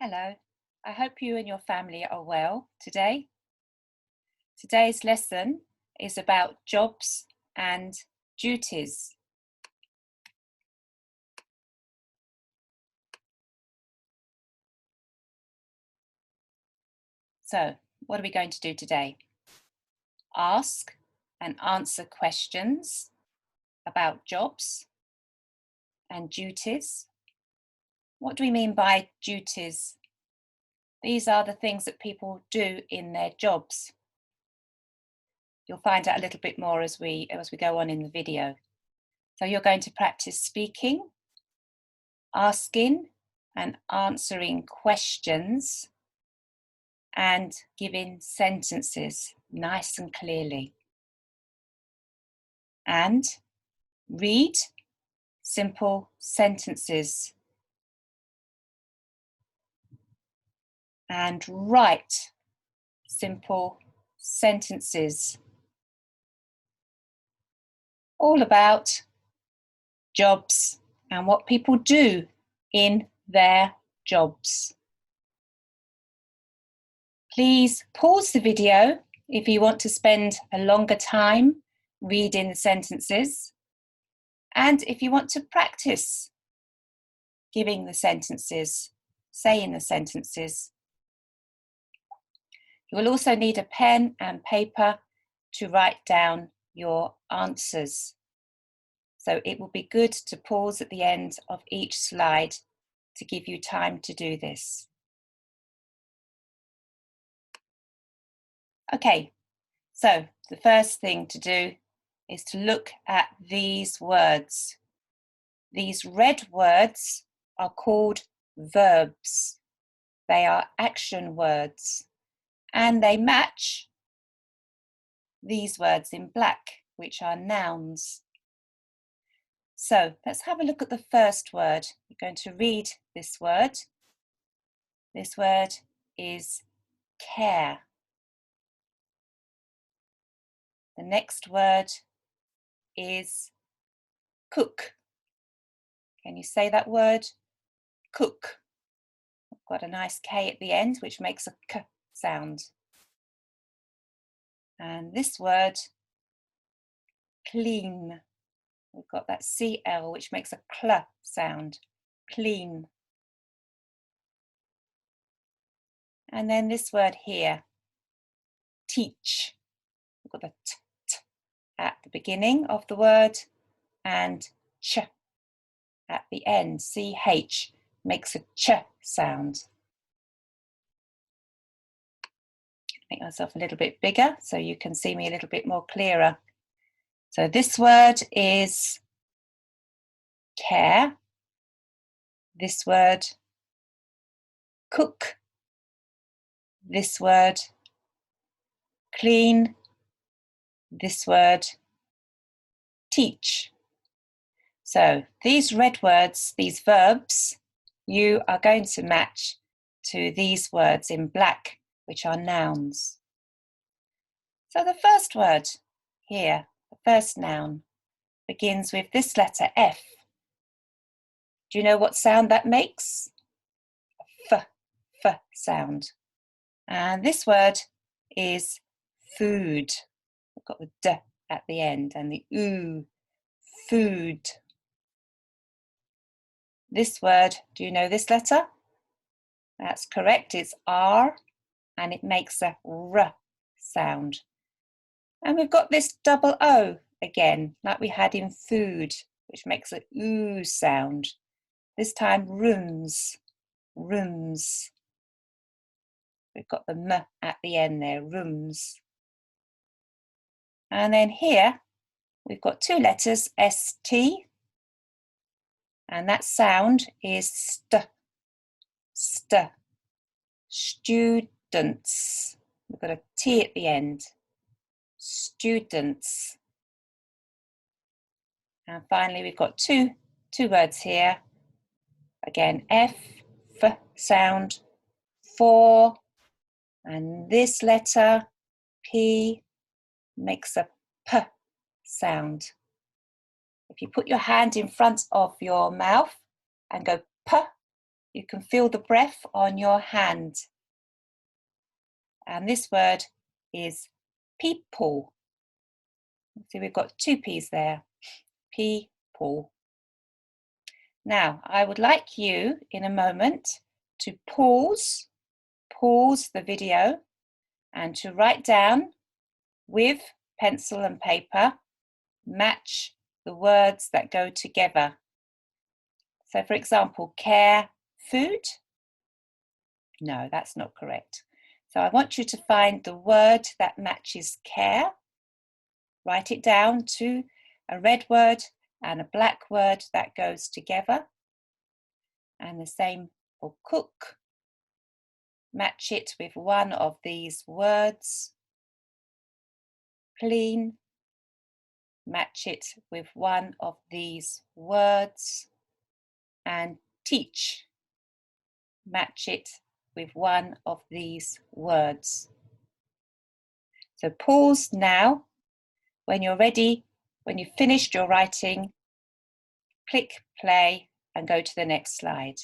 Hello, I hope you and your family are well today. Today's lesson is about jobs and duties. So, what are we going to do today? Ask and answer questions about jobs and duties. What do we mean by duties? These are the things that people do in their jobs. You'll find out a little bit more as we go on in the video. So you're going to practice speaking, asking and answering questions, and giving sentences nice and clearly. And read simple sentences. And write simple sentences. All about jobs and what people do in their jobs. Please pause the video if you want to spend a longer time reading the sentences, and if you want to practice giving the sentences, saying the sentences. You will also need a pen and paper to write down your answers. So it will be good to pause at the end of each slide to give you time to do this. Okay, so the first thing to do is to look at these words. These red words are called verbs. They are action words, and they match these words in black, which are nouns. So let's have a look at the first word. You're going to read this word. This word is care. The next word is cook. Can you say that word? Cook. I've got a nice K at the end, which makes a K sound. And this word, clean. We've got that CL, which makes a cl sound. Clean. And then this word here, teach. We've got the t at the beginning of the word and ch at the end. CH makes a ch sound. Make myself a little bit bigger so you can see me a little bit more clearer. So this word is care. This word, cook. This word, clean. This word, teach. So these red words, these verbs, you are going to match to these words in black, which are nouns. So the first word here, the first noun, begins with this letter F. Do you know what sound that makes? F sound. And this word is food. We've got the D at the end and the oo, food. This word, do you know this letter? That's correct, it's R, and it makes a R sound. And we've got this double O again, like we had in food, which makes a oo sound. This time rooms, rooms. We've got the M at the end there, rooms. And then here, we've got two letters, ST, and that sound is st, st. Students. We've got a T at the end. Students. And finally, we've got two words here. Again, F sound, for, and this letter, P, makes a P sound. If you put your hand in front of your mouth and go P, You can feel the breath on your hand. And this word is people. So we've got two P's there. People. Now, I would like you in a moment to pause the video and to write down with pencil and paper, match the words that go together. So for example, care, food. No, that's not correct. So I want you to find the word that matches care. Write it down to a red word and a black word that goes together. And the same for cook. Match it with one of these words. Clean. Match it with one of these words. And teach. Match it with one of these words. So pause now. When you're ready, when you've finished your writing, click play and go to the next slide.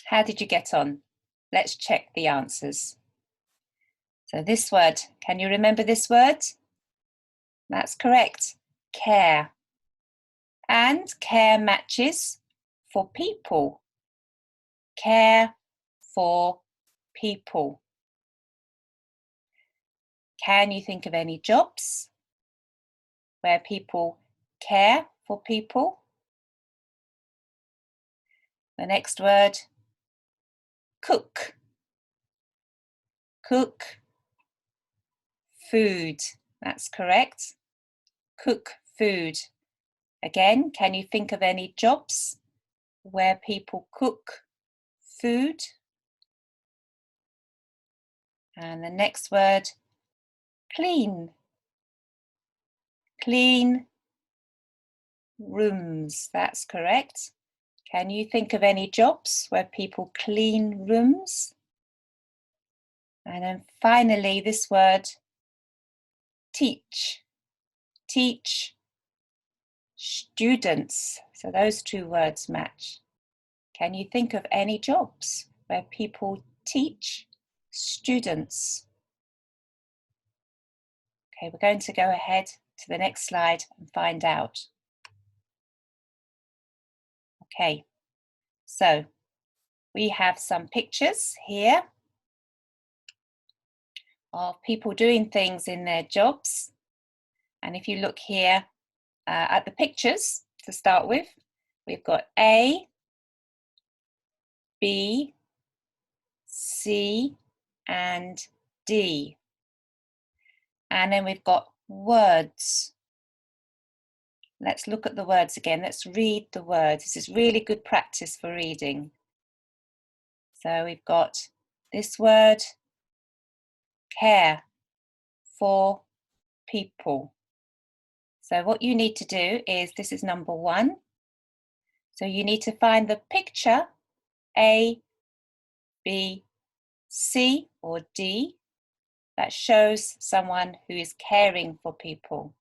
How did you get on? Let's check the answers. So this word, can you remember this word? That's correct, care. And care matches for people. Care for people. Can you think of any jobs where people care for people? The next word, cook. Cook food. That's correct. Cook food. Again, can you think of any jobs where people cook food? And the next word, clean. Clean rooms. That's correct. Can you think of any jobs where people clean rooms? And then finally, this word, teach. Teach students. So those two words match. Can you think of any jobs where people teach students? Okay, we're going to go ahead to the next slide and find out. Okay, so we have some pictures here of people doing things in their jobs. And if you look here at the pictures to start with, we've got A, B, C, and D. And then we've got words. Let's look at the words again. Let's read the words. This is really good practice for reading. So we've got this word, care for people. So what you need to do is, this is number 1. So you need to find the picture A, B, C or D that shows someone who is caring for people.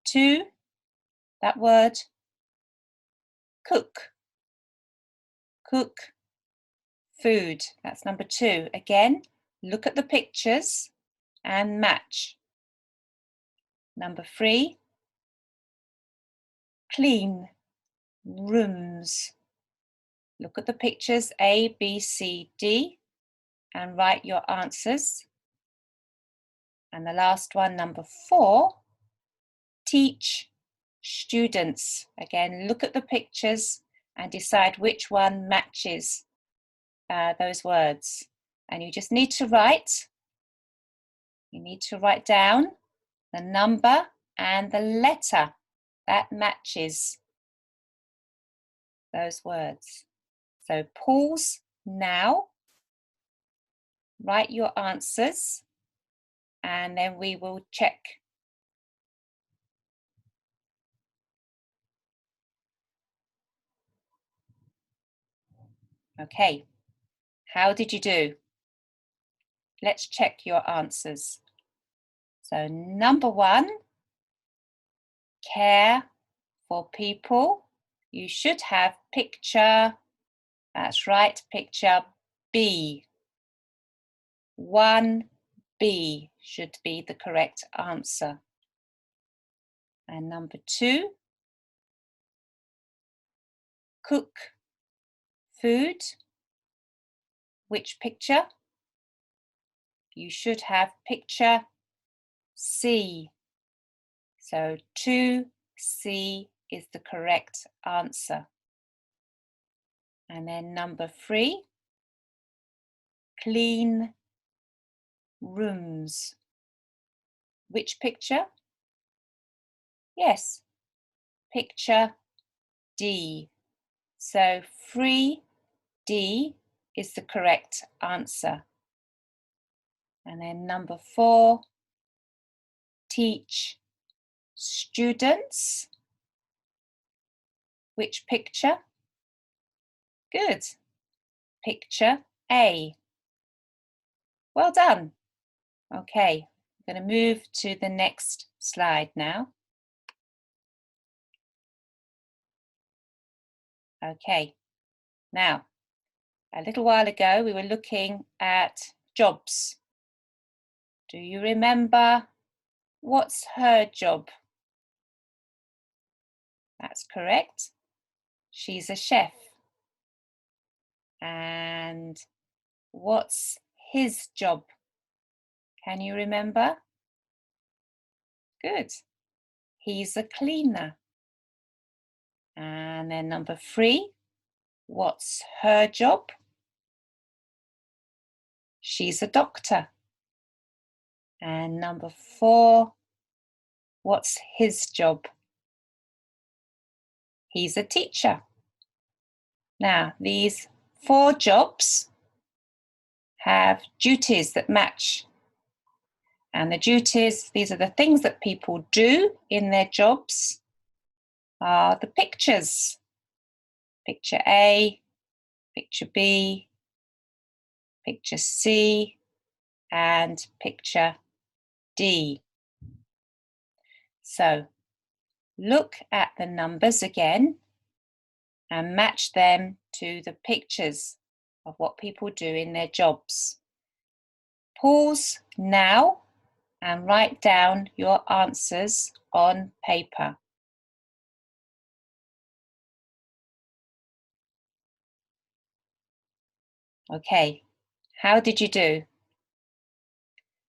2, that word, cook. Cook food. That's number 2. Again, look at the pictures and match. Number 3, clean rooms. Look at the pictures A, B, C, D and write your answers. And the last one, number 4, teach students. Again, look at the pictures and decide which one matches those words. And you just need to write. You need to write down the number and the letter that matches those words. So pause now, write your answers, and then we will check. Okay, how did you do? Let's check your answers. So number 1, care for people, you should have picture, that's right, picture B. 1B should be the correct answer. And number 2, cook food. Which picture? You should have picture C. So 2C is the correct answer. And then number 3, clean rooms. Which picture? Yes, picture D. So 3D is the correct answer. And then number 4, teach students. Which picture? Good. Picture A. Well done. Okay, I'm going to move to the next slide now. Okay, now, a little while ago we were looking at jobs. Do you remember what's her job? That's correct. She's a chef. And what's his job? Can you remember? Good. He's a cleaner. And then number 3, what's her job? She's a doctor. And number 4, what's his job? He's a teacher. Now, these 4 jobs have duties that match. And the duties, these are the things that people do in their jobs, are the pictures. Picture A, picture B, picture C, and picture D. So look at the numbers again and match them to the pictures of what people do in their jobs. Pause now and write down your answers on paper. Okay, how did you do?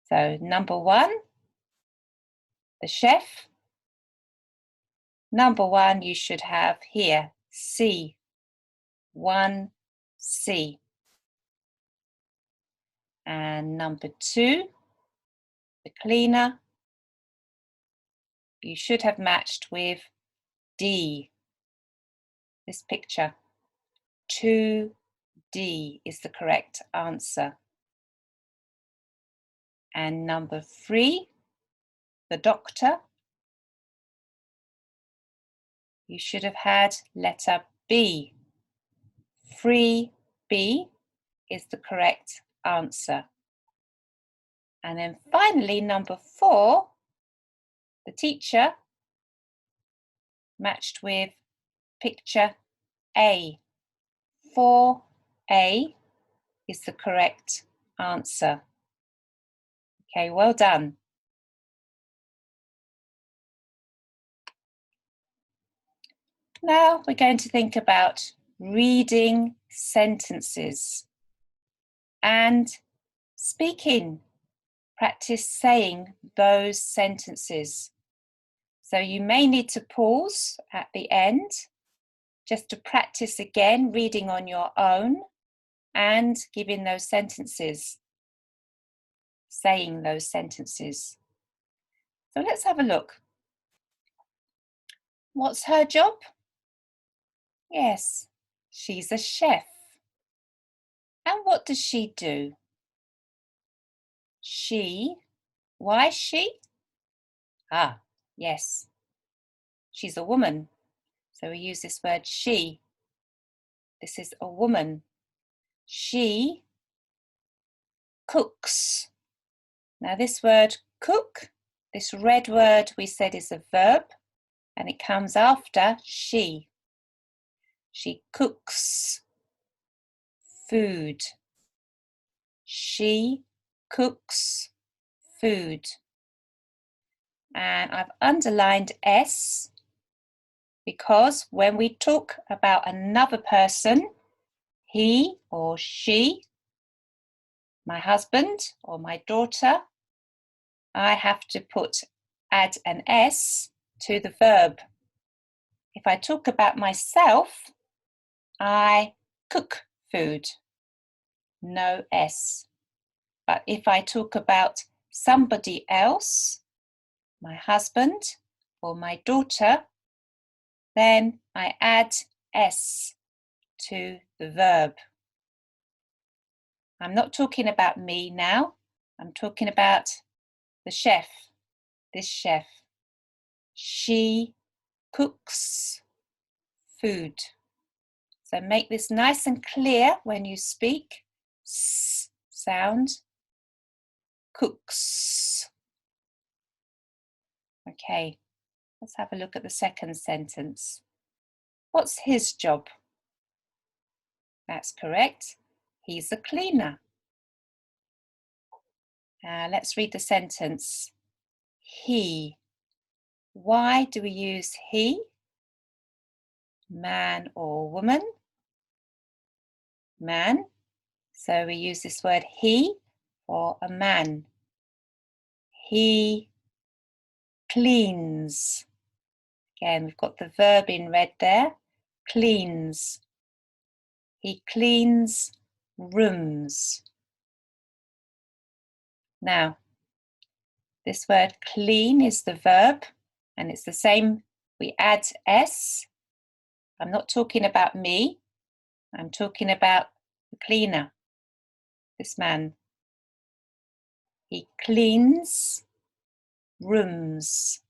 So number 1, the chef. Number 1, you should have here, C, 1C. And number 2, the cleaner, you should have matched with D, this picture. 2D is the correct answer. And number 3, the doctor, you should have had letter B. 3B is the correct answer. And then finally, number 4, the teacher, matched with picture A. 4A is the correct answer. Okay, well done. Now we're going to think about reading sentences and speaking. Practice saying those sentences. So you may need to pause at the end just to practice again reading on your own and giving those sentences, saying those sentences. So let's have a look. What's her job? Yes, she's a chef. And what does she do? She, why she? Ah, yes, she's a woman. So we use this word she. This is a woman. She cooks. Now this word cook, this red word we said is a verb. and it comes after she. She cooks food. She cooks food. And I've underlined S because when we talk about another person, he or she, my husband or my daughter, I have to add an S to the verb. If I talk about myself, I cook food, no S. But if I talk about somebody else, my husband or my daughter, then I add S to the verb. I'm not talking about me now. I'm talking about the chef, this chef. She cooks food. So make this nice and clear when you speak. S sound. Cooks. Okay, let's have a look at the second sentence. What's his job? That's correct. He's a cleaner. Let's read the sentence. He. Why do we use he? Man or woman? Man. So we use this word he for a man. He cleans. Again, we've got the verb in red there. Cleans. He cleans rooms. Now, this word clean is the verb, and it's the same. We add S. I'm not talking about me. I'm talking about the cleaner, this man. He cleans rooms.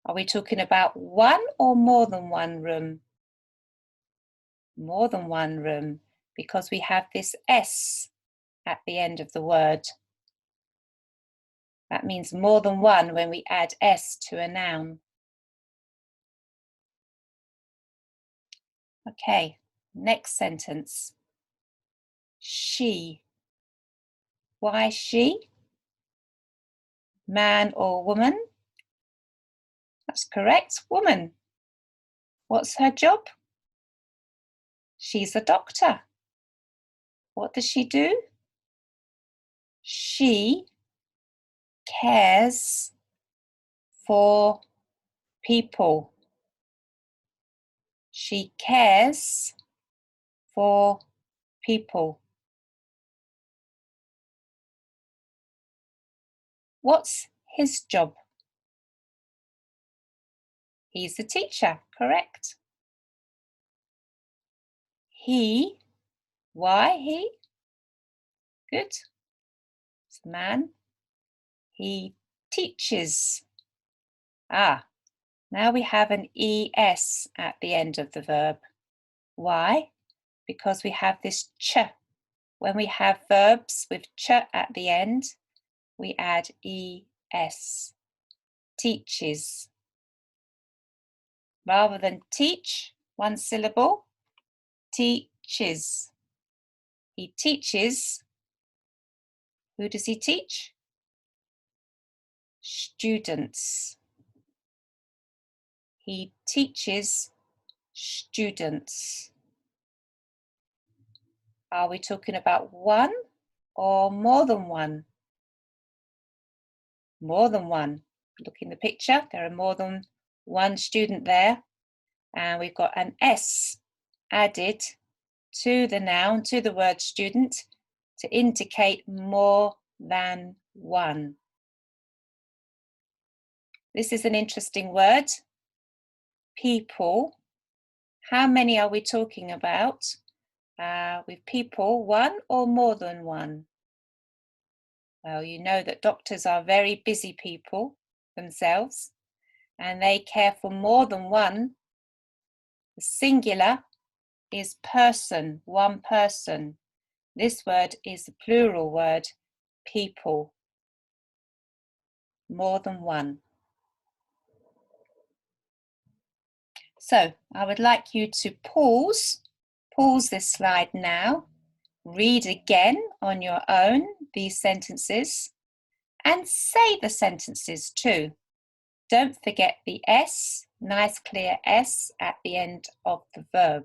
Are we talking about one or more than one room? More than one room, because we have this S at the end of the word. That means more than one when we add S to a noun. Okay, next sentence. She. Why she? Man or woman? That's correct, woman. What's her job? She's a doctor. What does she do? She cares for people. She cares for people. What's his job? He's a teacher, correct. He, why he? Good. It's a man. He teaches. Now we have an ES at the end of the verb. Why? Because we have this ch. When we have verbs with ch at the end, we add ES. Teaches. Rather than teach, one syllable, teaches. He teaches. Who does he teach? Students. He teaches students. Are we talking about one or more than one? More than one. Look in the picture, there are more than one student there, and we've got an S added to the noun, to the word student, to indicate more than one. This is an interesting word. People. How many are we talking about? With people, one or more than one? Well, you know that doctors are very busy people themselves, and they care for more than one. The singular is person, one person. This word is the plural word, people. More than one. So I would like you to pause this slide now, read again on your own these sentences and say the sentences too. Don't forget the S, nice clear S at the end of the verb.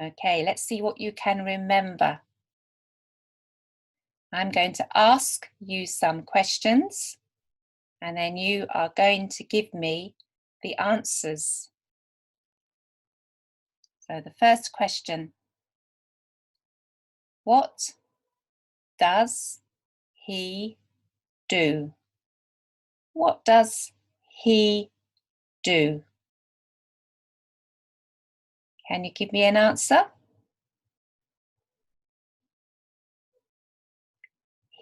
Okay, let's see what you can remember. I'm going to ask you some questions and then you are going to give me the answers. So the first question, what does he do? What does he do? Can you give me an answer?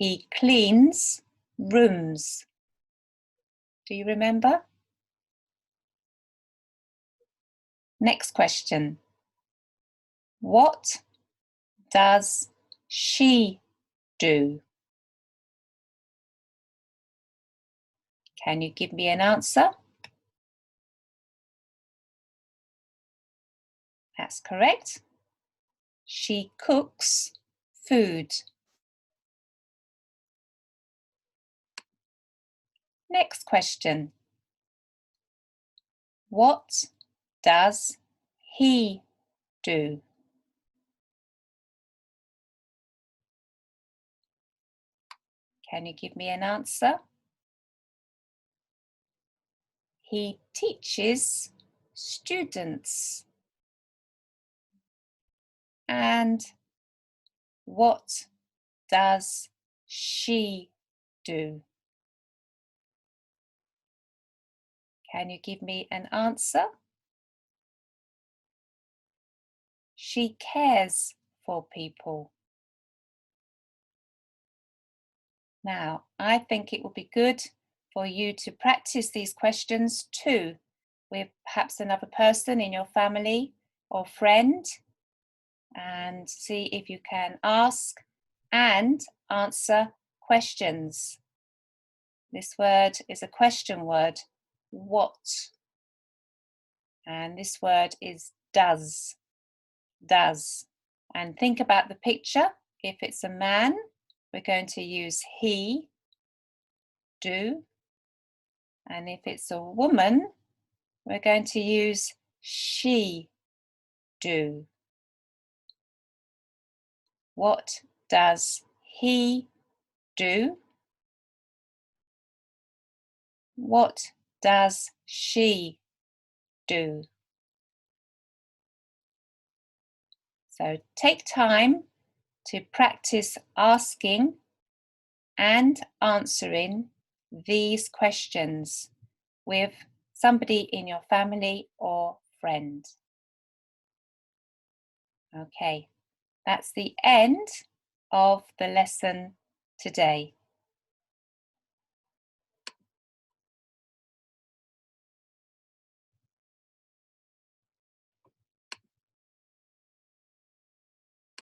He cleans rooms. Do you remember? Next question. What does she do? Can you give me an answer? That's correct. She cooks food. Next question. What does he do? Can you give me an answer? He teaches students. And what does she do? Can you give me an answer? She cares for people. Now, I think it would be good for you to practice these questions too, with perhaps another person in your family or friend, and see if you can ask and answer questions. This word is a question word, what? And this word is does. And think about the picture. If it's a man, we're going to use he, do. And if it's a woman, we're going to use she, do. What does he do? What does she do? So take time to practice asking and answering these questions with somebody in your family or friend. Okay, that's the end of the lesson today.